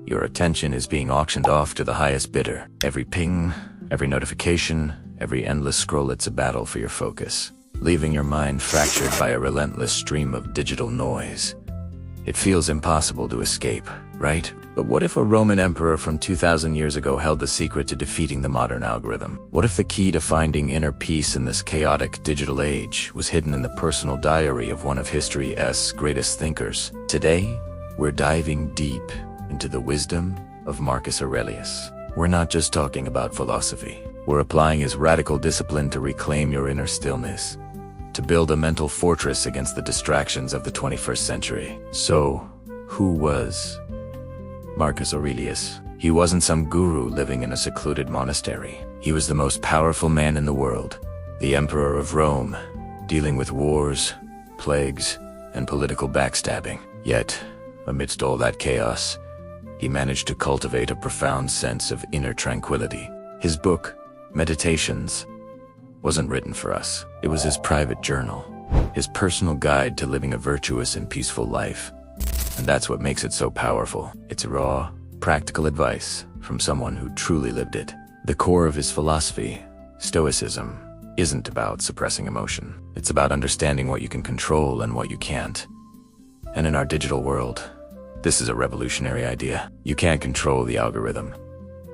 Your attention is being auctioned off to the highest bidder. Every ping, every notification, every endless scroll, it's a battle for your focus, leaving your mind fractured by a relentless stream of digital noise. It feels impossible to escape, right? But what if a Roman emperor from 2,000 years ago held the secret to defeating the modern algorithm? What if the key to finding inner peace in this chaotic digital age was hidden in the personal diary of one of history's greatest thinkers? Today, we're diving deep into the wisdom of Marcus Aurelius. We're not just talking about philosophy. We're applying his radical discipline to reclaim your inner stillness, to build a mental fortress against the distractions of the 21st century. So, who was Marcus Aurelius? He wasn't some guru living in a secluded monastery. He was the most powerful man in the world, the emperor of Rome, dealing with wars, plagues, and political backstabbing. Yet, amidst all that chaos, he managed to cultivate a profound sense of inner tranquility. His book, Meditations, wasn't written for us. It was his private journal, his personal guide to living a virtuous and peaceful life. And that's what makes it so powerful. It's raw, practical advice from someone who truly lived it. The core of his philosophy, Stoicism, isn't about suppressing emotion. It's about understanding what you can control and what you can't. And in our digital world, this is a revolutionary idea. You can't control the algorithm.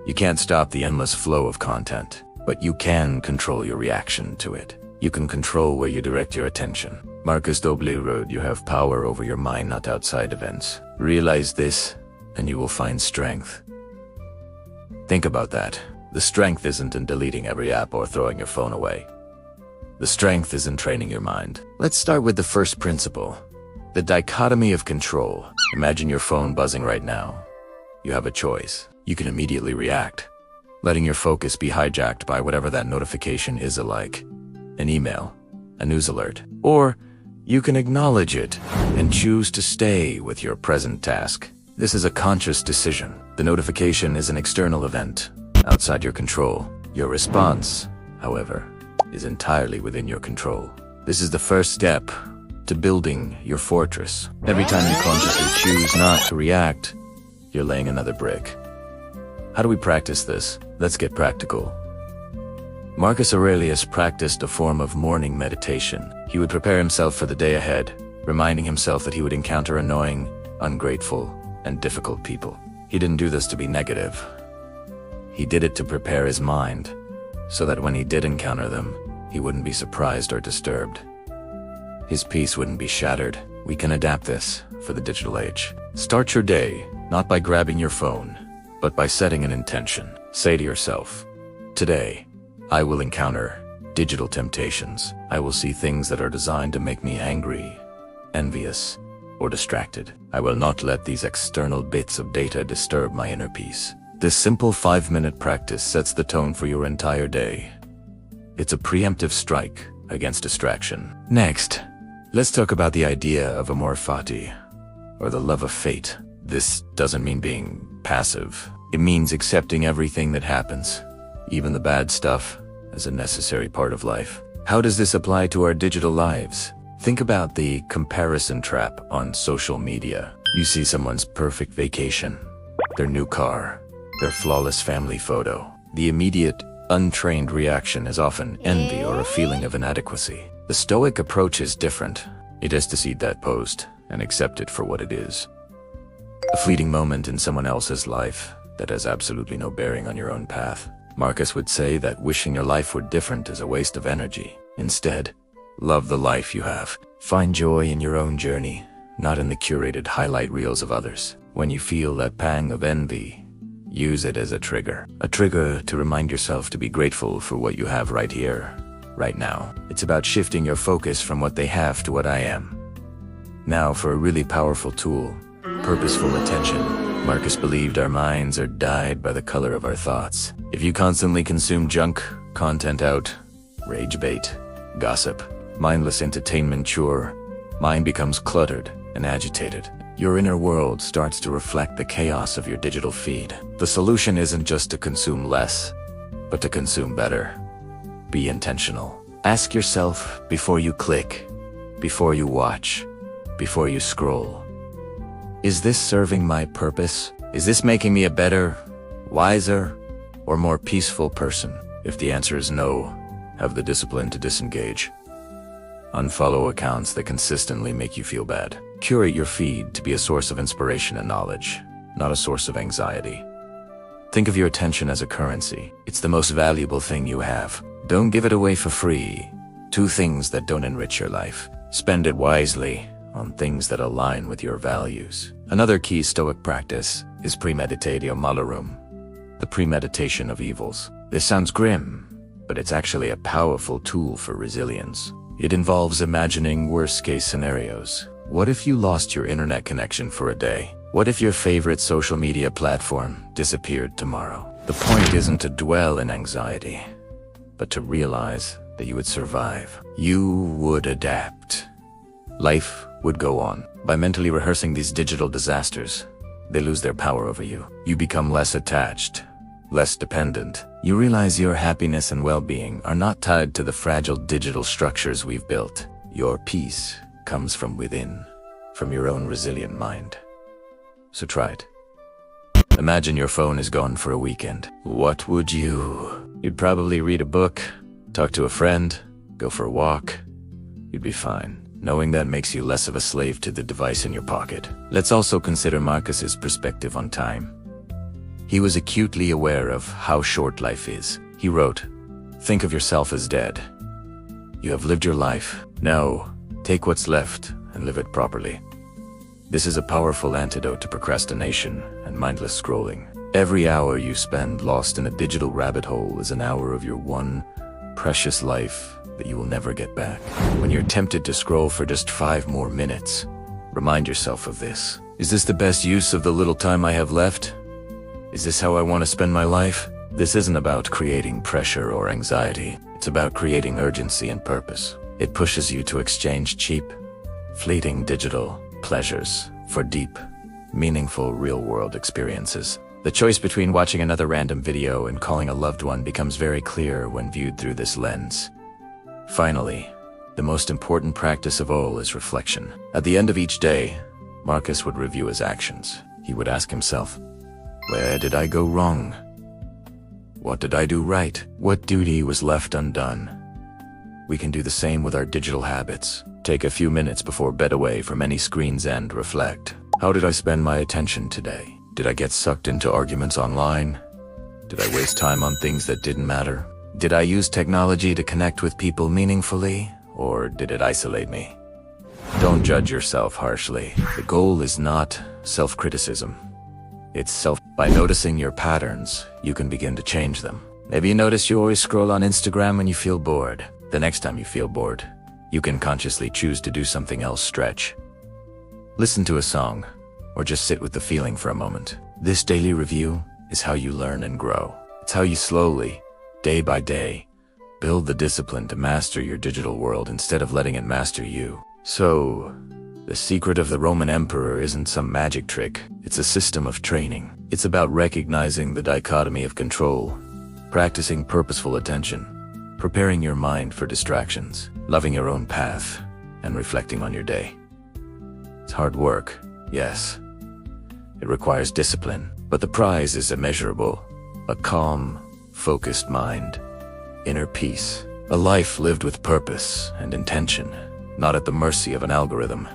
You can't stop the endless flow of content. But you can control your reaction to it. You can control where you direct your attention. Marcus Aurelius wrote, "You have power over your mind, not outside events. Realize this, and you will find strength." Think about that. The strength isn't in deleting every app or throwing your phone away. The strength is in training your mind. Let's start with the first principle, the dichotomy of control. Imagine your phone buzzing right now. You have a choice. You can immediately react, letting your focus be hijacked by whatever that notification is, like an email, a news alert. Or you can acknowledge it and choose to stay with your present task. This is a conscious decision. The notification is an external event, outside your control. Your response, however, is entirely within your control. This is the first step to building your fortress. Every time you consciously choose not to react, you're laying another brick. How do we practice this? Let's get practical. Marcus Aurelius practiced a form of morning meditation. He would prepare himself for the day ahead, reminding himself that he would encounter annoying, ungrateful, and difficult people. He didn't do this to be negative. He did it to prepare his mind, so that when he did encounter them, he wouldn't be surprised or disturbed. His peace wouldn't be shattered. We can adapt this for the digital age. Start your day, not by grabbing your phone, but by setting an intention. Say to yourself, today, I will encounter digital temptations. I will see things that are designed to make me angry, envious, or distracted. I will not let these external bits of data disturb my inner peace. This simple 5-minute practice sets the tone for your entire day. It's a preemptive strike against distraction. Next, let's talk about the idea of amor fati, or the love of fate. This doesn't mean being passive. It means accepting everything that happens, even the bad stuff, as a necessary part of life. How does this apply to our digital lives? Think about the comparison trap on social media. You see someone's perfect vacation, their new car, their flawless family photo. The immediate, untrained reaction is often envy or a feeling of inadequacy. The Stoic approach is different. It is to see that post and accept it for what it is. A fleeting moment in someone else's life that has absolutely no bearing on your own path. Marcus would say that wishing your life were different is a waste of energy. Instead, love the life you have. Find joy in your own journey, not in the curated highlight reels of others. When you feel that pang of envy, use it as a trigger to remind yourself to be grateful for what you have right here, right now. It's about shifting your focus from what they have to what I am. Now for a really powerful tool, purposeful attention. Marcus believed our minds are dyed by the color of our thoughts. If you constantly consume junk, content out, rage bait, gossip, mindless entertainment, your mind becomes cluttered and agitated. Your inner world starts to reflect the chaos of your digital feed. The solution isn't just to consume less, but to consume better. Be intentional. Ask yourself before you click, before you watch, before you scroll, is this serving my purpose Is this making me a better, wiser, or more peaceful person? If the answer is no, have the discipline to disengage. Unfollow accounts that consistently make you feel bad. Curate your feed to be a source of inspiration and knowledge, not a source of anxiety. Think of your attention as a currency. It's the most valuable thing you have. Don't give it away for free. 2 things that don't enrich your life. Spend it wisely on things that align with your values. Another key Stoic practice is premeditatio malorum, the premeditation of evils. This sounds grim, but it's actually a powerful tool for resilience. It involves imagining worst-case scenarios. What if you lost your internet connection for a day? What if your favorite social media platform disappeared tomorrow? The point isn't to dwell in anxiety, but to realize that you would survive. You would adapt. Life would go on. By mentally rehearsing these digital disasters, they lose their power over you. You become less attached, less dependent. You realize your happiness and well-being are not tied to the fragile digital structures we've built. Your peace comes from within, from your own resilient mind. So try it. Imagine your phone is gone for a weekend. What would you? You'd probably read a book, talk to a friend, go for a walk. You'd be fine, knowing that makes you less of a slave to the device in your pocket. Let's also consider Marcus's perspective on time. He was acutely aware of how short life is. He wrote, "Think of yourself as dead. You have lived your life. Now, take what's left and live it properly." This is a powerful antidote to procrastination and mindless scrolling. Every hour you spend lost in a digital rabbit hole is an hour of your one precious life that you will never get back. When you're tempted to scroll for just 5 more minutes, remind yourself of this. Is this the best use of the little time I have left? Is this how I want to spend my life? This isn't about creating pressure or anxiety. It's about creating urgency and purpose. It pushes you to exchange cheap, fleeting digital pleasures for deep, meaningful real-world experiences. The choice between watching another random video and calling a loved one becomes very clear when viewed through this lens. Finally, the most important practice of all is reflection. At the end of each day, Marcus would review his actions. He would ask himself, where did I go wrong? What did I do right? What duty was left undone? We can do the same with our digital habits. Take a few minutes before bed away from any screens and reflect. How did I spend my attention today? Did I get sucked into arguments online? Did I waste time on things that didn't matter? Did I use technology to connect with people meaningfully, or did it isolate me? Don't judge yourself harshly. The goal is not self-criticism. It's By noticing your patterns, you can begin to change them. Maybe you notice you always scroll on Instagram when you feel bored. The next time you feel bored, you can consciously choose to do something else. Stretch. Listen to a song, or just sit with the feeling for a moment. This daily review is how you learn and grow. It's how you slowly, day by day, build the discipline to master your digital world instead of letting it master you. So, the secret of the Roman emperor isn't some magic trick. It's a system of training. It's about recognizing the dichotomy of control, practicing purposeful attention, preparing your mind for distractions, loving your own path, and reflecting on your day. It's hard work, yes. It requires discipline, but the prize is immeasurable. A calm, focused mind, inner peace, a life lived with purpose and intention, not at the mercy of an algorithm.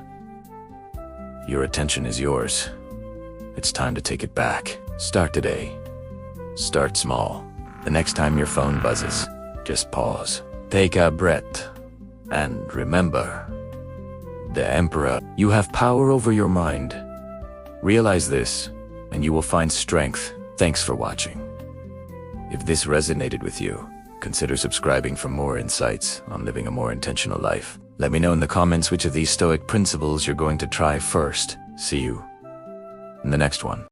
Your attention is yours. It's time to take it back. Start today. Start small. The next time your phone buzzes, just pause. Take a breath. And remember, the Emperor, you have power over your mind. Realize this, and you will find strength. Thanks for watching. If this resonated with you, consider subscribing for more insights on living a more intentional life. Let me know in the comments which of these Stoic principles you're going to try first. See you in the next one.